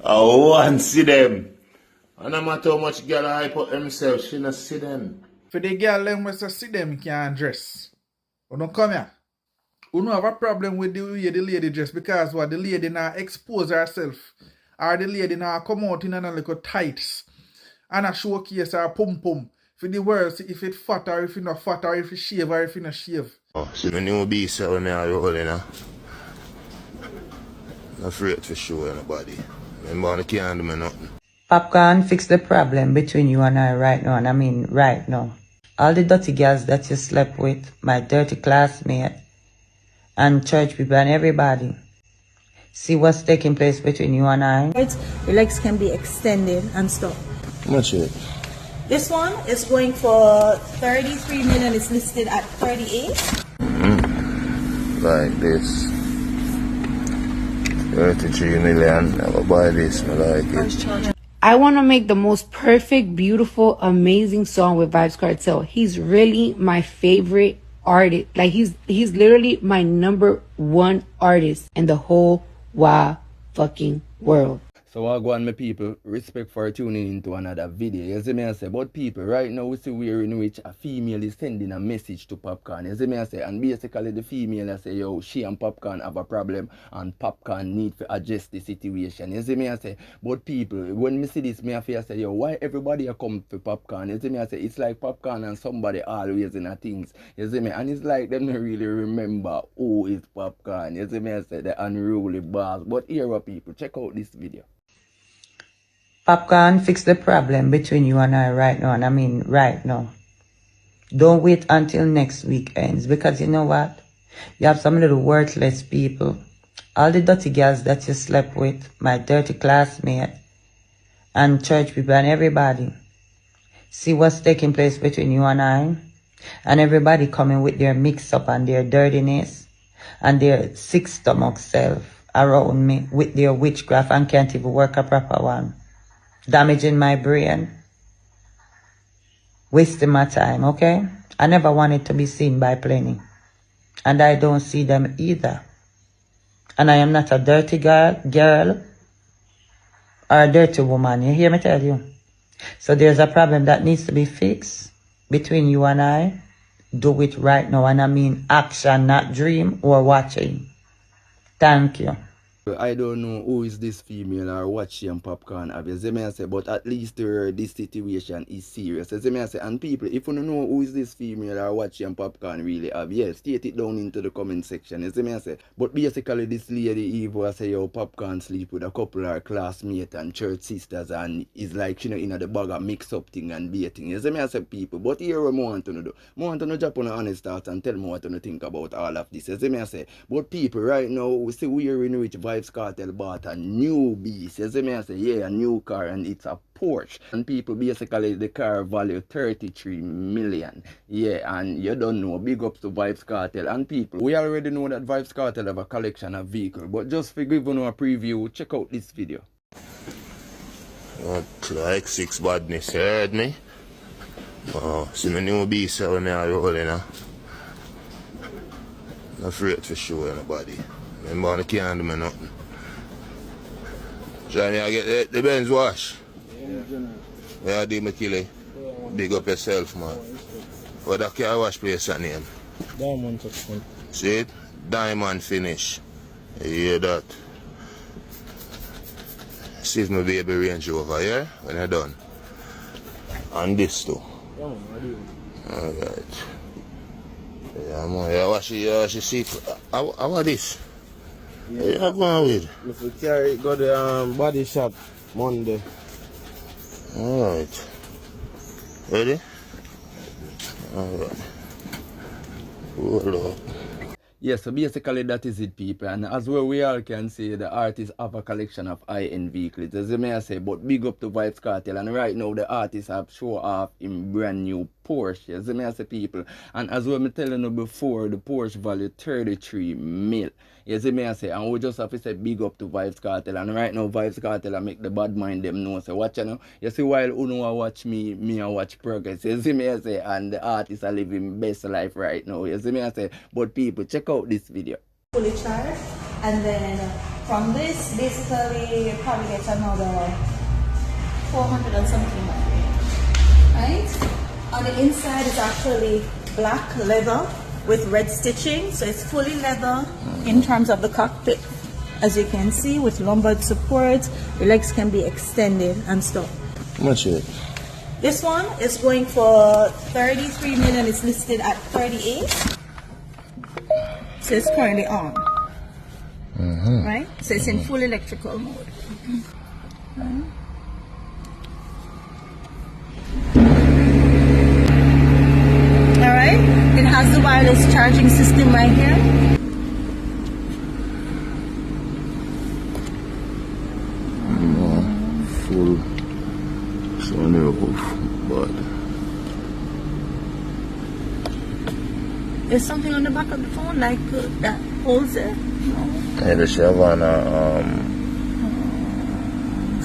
I want see them. And no matter how much girl hype up himself, she not see them. For the girl them must see them can't dress. You don't come here. You don't have a problem with the way the lady dress because what the lady now expose herself. Or the lady now come out in a little tights. And a showcase her pum pum. For the world, see if it fat or if it not fat or if it shave or if it not shave. Oh, see the new beast when me are rolling, huh? Not afraid to show anybody. Remember, I can't do me nothing. Popcaan, fix the problem between you and I right now, and I mean right now. All the dirty girls that you slept with, my dirty classmate, and church people and everybody. See what's taking place between you and I. Your legs can be extended and stuff. How much is it? This one is going for 33 million. It's listed at 38. Like this. 33 million. I will buy this. I like it. I want to make the most perfect, beautiful, amazing song with Vybz Kartel. He's really my favorite artist. Like he's literally my #1 artist in the whole wide fucking world. So I go on my people, respect for tuning into another video. You see me I say, but people, right now we see we're in which a female is sending a message to Popcaan. You see me I say, and basically the female I say, yo, she and Popcaan have a problem and Popcaan need to adjust the situation. You see me I say, but people, when me see this, me I feel say, yo, why everybody are come for Popcaan? You see me I say, it's like Popcaan and somebody always in a things. You see me, and it's like them don't really remember who is Popcaan. You see me I say, the unruly boss. But here are people, check out this video. Popcaan, fix the problem between you and I right now, and I mean right now. Don't wait until next week ends, because you know what? You have some little worthless people. All the dirty girls that you slept with, my dirty classmate, and church people and everybody. See what's taking place between you and I, and everybody coming with their mix-up and their dirtiness and their sick stomach self around me with their witchcraft and can't even work a proper one. Damaging my brain, wasting my time, okay? I never wanted to be seen by plenty, and I don't see them either. And I am not a dirty girl or a dirty woman, you hear me tell you? So there's a problem that needs to be fixed between you and I. Do it right now, and I mean action, not dream or watching. Thank you. I don't know who is this female or what she and Popcaan have. You see me I say, but at least this situation is serious. You see me I say, and people, if you don't know who is this female or what she and Popcaan really have, yes, state it down into the comment section. You see me I say, but basically this lady Eva I say, yo, Popcaan sleep with a couple of her classmates and church sisters, and is like, you know, in the bag of mix up thing and baiting. You see me I say, people, but here what I want to do. I want to drop on an honest thought and tell me what you think about all of this. You see me I say, but people, right now, we see we're in which Vybz Kartel bought a new beast. You see me I say, yeah, a new car, and it's a Porsche. And people, basically the car value 33 million. Yeah, and you don't know, big up to Vybz Kartel. And people, we already know that Vybz Kartel have a collection of vehicles, but just for giving you a preview, check out this video. Like 6 badness, you heard me? Oh, see the new beast when me are rolling, huh? Not afraid to show anybody. Remember, I can't do me nothing. Johnny, I get the Benz wash. Yeah, I did my killing. Big up yourself, man. What that car wash place your name? Diamond Touchpoint. See it? Diamond Finish. You hear that? See if my baby Range Rover, yeah? When you're done. And this too. Yeah, man, I do. Alright. Yeah, man, you wash your seat. How about this? Yeah, you going with? If we carry, got the body shop Monday. Alright. Ready? Alright. Hold up. Yeah, so basically that is it, people. And as well, we all can see the artists have a collection of high-end vehicles, as you may say, but big up to Vybz Kartel. And right now, the artists have show off in brand new Porsche, as you may say, people. And as well, I'm telling you before, the Porsche value 33 mil. Yes, you may say, and we just have to say big up to Vybz Kartel. And right now, Vybz Kartel make the bad mind them know. So watch, you know. You see, while Uno watch me I watch progress. You see me say, and the artists are living best life right now. You see me say, but people, check out this video. Fully charged, and then From this, basically, you probably get another 400 and something, right? On the inside is actually black leather with red stitching, so it's fully leather in terms of the cockpit. As you can see, with lumbar support, your legs can be extended and stuff. How much is it? This one is going for 33 million. It's listed at 38. So it's currently on. Right? So it's in full electrical mode. Alright? It has the wireless charging system right here. Full sunroof, but There's something on the back of the phone like that holds it. yeah, they should have on a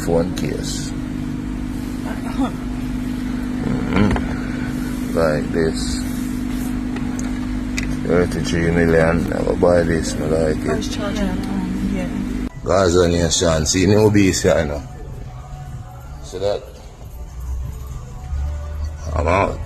phone case. Like this. 33 million, I will buy this, I like it. Yeah. Gaza Nation, see no beast here, you know. So that, I'm out.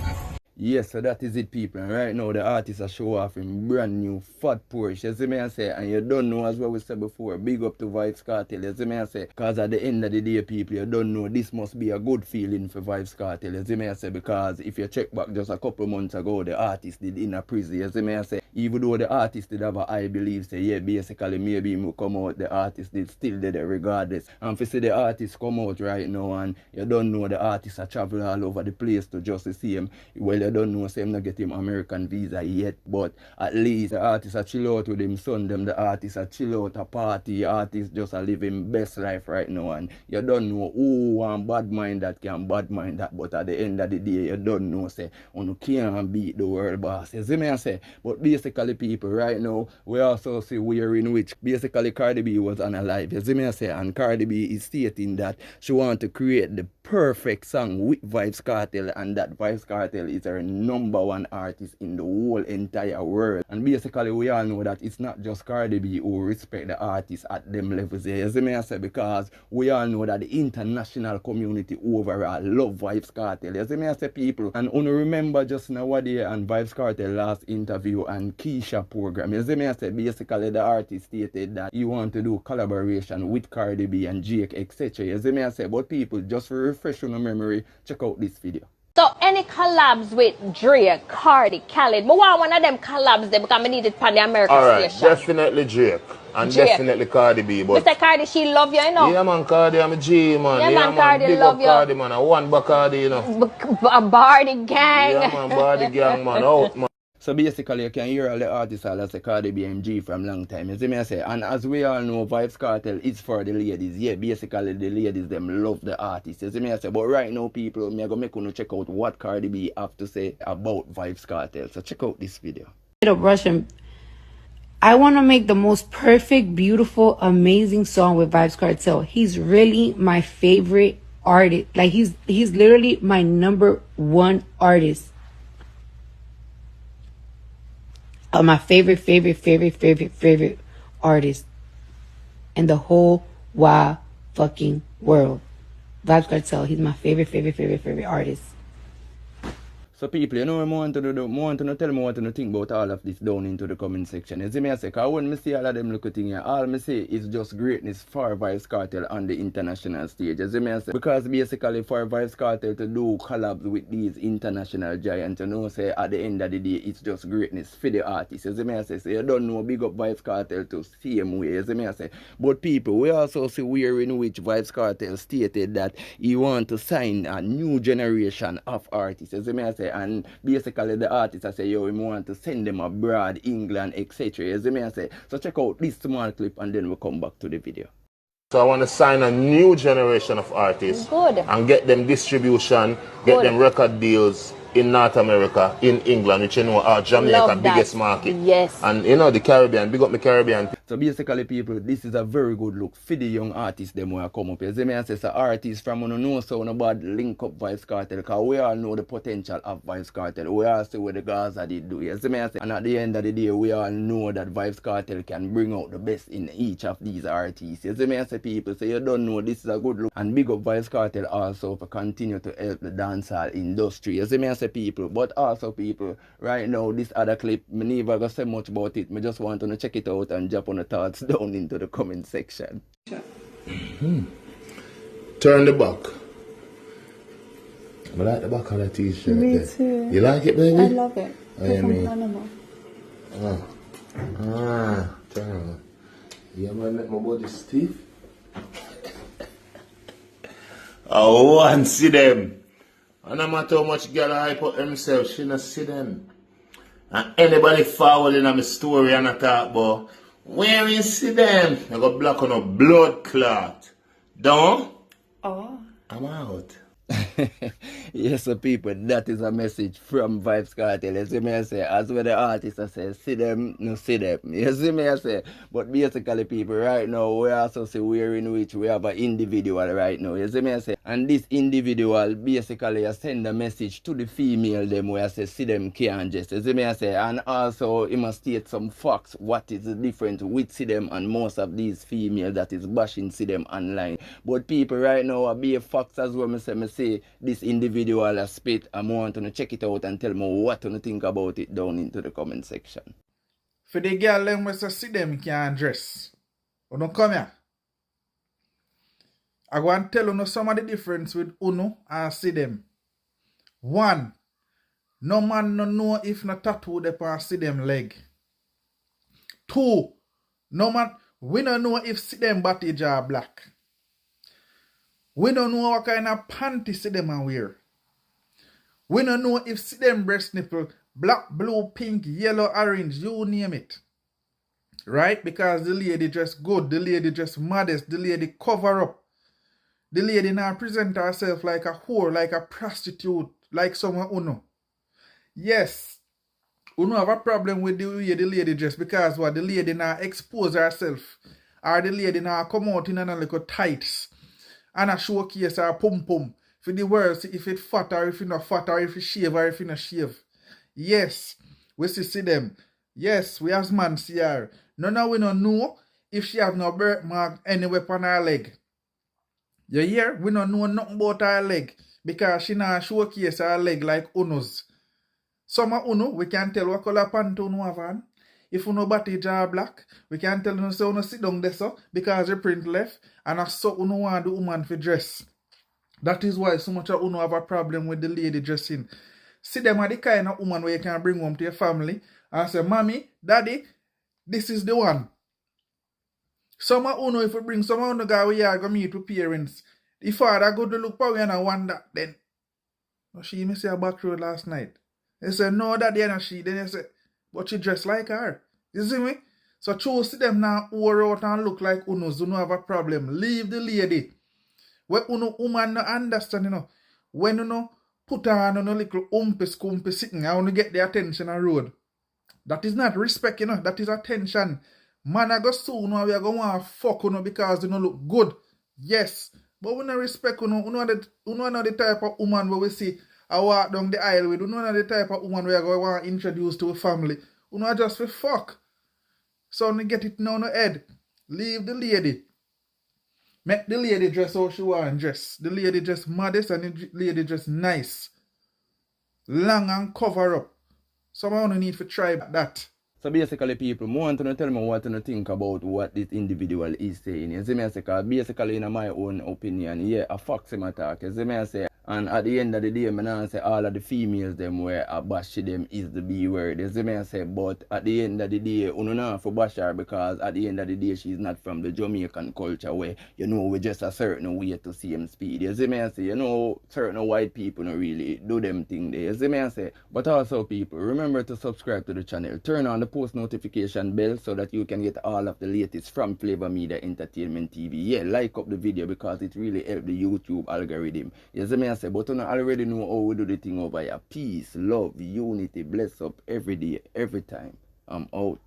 Yes, so that is it, people. And right now, the artist are show off in brand new fat Porsche. You see me I say, and you don't know, as what we said before, big up to Vybz Kartel. You see me I say, because at the end of the day, people, you don't know, this must be a good feeling for Vybz Kartel. You see me I say, because if you check back just a couple months ago, the artist did in a prison. You see me I say, even though the artist did have a high belief, say, yeah, basically, maybe he will come out, the artist did still did it regardless. And if you see the artist come out right now, and you don't know the artist are travel all over the place to just see him, well, you don't know, say him not get him American visa yet, but at least the artist are chill out with him son, them the artist are chill out a party, artist just a living best life right now, and you don't know who want bad mind that can bad mind that, but at the end of the day, you don't know, say, you can't beat the world boss. You see me I say, but basically people right now, we also see we're in which basically Cardi B was unalive. You see me I say, and Cardi B is stating that she want to create the perfect song with Vybz Kartel, and that Vybz Kartel is her #1 artist in the whole entire world. And basically we all know that it's not just Cardi B who respect the artists at them levels. You see me I say, because we all know that the international community overall love Vybz Kartel. You see me I say, people, and only remember just nowadays and Vybz Kartel last interview and Keisha program. You see me I say, basically the artist stated that he want to do collaboration with Cardi B and Jake, etc. You see me I say, but people, just for refresh your memory, check out this video. So any collabs with Drake, Cardi, Khaled, but one of them collabs there because I need it for the American Alright, station. definitely Drake. And Drake. definitely Cardi B. But Mr. Cardi, she love you, you know. yeah man, Cardi, I'm a G man. Yeah, man, Cardi big love up you. Cardi man, I want back Cardi, you know. Bardi gang. Yeah man, body gang man, out man. So basically, you can hear all the artists all say Cardi B and G from long time. You see me I say, and as we all know, Vybz Kartel is for the ladies. Yeah, basically the ladies them love the artists. You see me I say, but right now, people, me I go make you check out what Cardi B have to say about Vybz Kartel. So check out this video. Russian. I want to make the most perfect, beautiful, amazing song with Vybz Kartel. He's really my favorite artist. Like he's literally my #1 artist. My favorite artist in the whole wide fucking world. Vybz Kartel, he's my favorite artist. So people, you know, I want to tell me what you think about all of this down into the comment section. You see me I say, because when I see all of them look at things here, all I say is just greatness for Vybz Kartel on the international stage. You see me I say, because basically for Vybz Kartel to do collabs with these international giants, you know, say at the end of the day, it's just greatness for the artists. You see me I say, so you don't know, big up Vybz Kartel to same way. You see me I say, but people, we also see where in which Vybz Kartel stated that he want to sign a new generation of artists. You see me I say, and basically the artists I say, yo, we want to send them abroad, England, etc. You see me I say, so check out this small clip and then we'll come back to the video. So I want to sign a new generation of artists. Good. And get them distribution, get them record deals in North America, in England, which you know are Jamaica biggest market. Yes. And you know the Caribbean, big up the Caribbean. So basically, people, this is a very good look for the young artists them who are come up here. See me I say, so artists from you know so nobody link up Vybz Kartel, because we all know the potential of Vybz Kartel. We all see what the Gaza did do. You see me I say, and at the end of the day, we all know that Vybz Kartel can bring out the best in each of these artists. You see me I say, people, so you don't know this is a good look. And big up Vybz Kartel also for continue to help the dancehall industry. You see me I say, people, but also people, right now this other clip, me never gonna say much about it. Me just want to check it out and drop on the thoughts down into the comment section. Turn the back. I like the back of the t-shirt. Me there. too. You like it, baby? I love it. Oh, yeah, From me. Panama. Turn on. Yeah, man, make my body stiff. Oh, and see them. And no matter how much girl hype up himself, she not see them. And anybody forward in my story and I talk about, where you see them? I got black on a blood clot. Don't? Oh. I'm out. Yes, so people, that is a message from Vybz Kartel. You see me I say, as well the artists I say, see them, no see them. You see me I say, but basically people, right now, we also see we're in which we have an individual right now. You see me I say, and this individual basically send a message to the female them where I say, see them can't just. You see me I say, and also he must state some facts, what is the difference with see them and most of these females that is bashing see them online. But people right now are be facts as well. Me say this individual has spit. I want to check it out and tell me what you think about it down into the comment section. For the girl them we see them can't dress. You don't come here. I go and tell you some of the difference with Uno and see them. One, no man no know if no tattoo they can see them leg. Two, no man, we don't know if see them body jaw black. We don't know what kind of panty see them and wear. We don't know if see them breast nipple black, blue, pink, yellow, orange, you name it. Right? Because the lady dress good, the lady dress modest, the lady cover up. The lady now present herself like a whore, like a prostitute, like someone Uno. Yes, Uno have a problem with the way the lady dress because what the lady now expose herself. Or the lady now come out in a little tights. And a showcase her pum pum for the world, see if it fat or if it not fat or if it shave or if it not shave. Yes, we see them. Yes, we as man see her. Now we don't know if she have no birthmark anywhere on her leg. You hear? We don't know nothing about her leg because she not showcase her leg like Uno's. Some of Uno, we can tell what color pant Uno have on. If Uno body jaw black, we can tell you say Uno sit down there so because the print left and I saw Uno want the woman for dress. That is why so much of Uno have a problem with the lady dressing. See them are the kind of woman where you can bring home to your family and say, Mommy, Daddy, this is the one. Some of Uno, if you bring some of Uno guy where you are going to meet with parents, the father go to look for you and I want that then. She may say a back road last night. They say, no, Daddy and she. Then they say, but she dress like her. You see me? So choose them now over out and look like Uno's. Uno have a problem. Leave the lady. When Uno woman no understand, you know. When you know put on a little umpy sitting, I want to get the attention on road. That is not respect, you know. That is attention. Man, I go soon, we are going to fuck you know, because you know look good. Yes. But we don't respect you know. You know the type of woman where we see I walk down the aisle with. You know the type of woman we are going to want to introduce to a family. You know just for fuck. So you get it now on the head. Leave the lady. Make the lady dress how she want to dress. The lady dress modest and the lady dress nice. Long and cover up. Someone need to try that. So basically, people, I want to tell me what you think about what this individual is saying. You see me I say, because basically, in my own opinion, yeah, a fox him attack. You see me I say, and at the end of the day, I say all of the females them where I bash them is the B word. You see me I say, but at the end of the day, you don't have to bash her because at the end of the day, she's not from the Jamaican culture where, you know, we just a certain way to see him speed. You see me I say, you know, certain white people don't really do them thing there. You see me I say, but also people, remember to subscribe to the channel. Turn on the post notification bell so that you can get all of the latest from Flava Media Ent TV. Yeah, like up the video because it really helps the YouTube algorithm. You see me I say, but you already know how we do the thing over here. Peace, love, unity, bless up every day, every time. I'm out.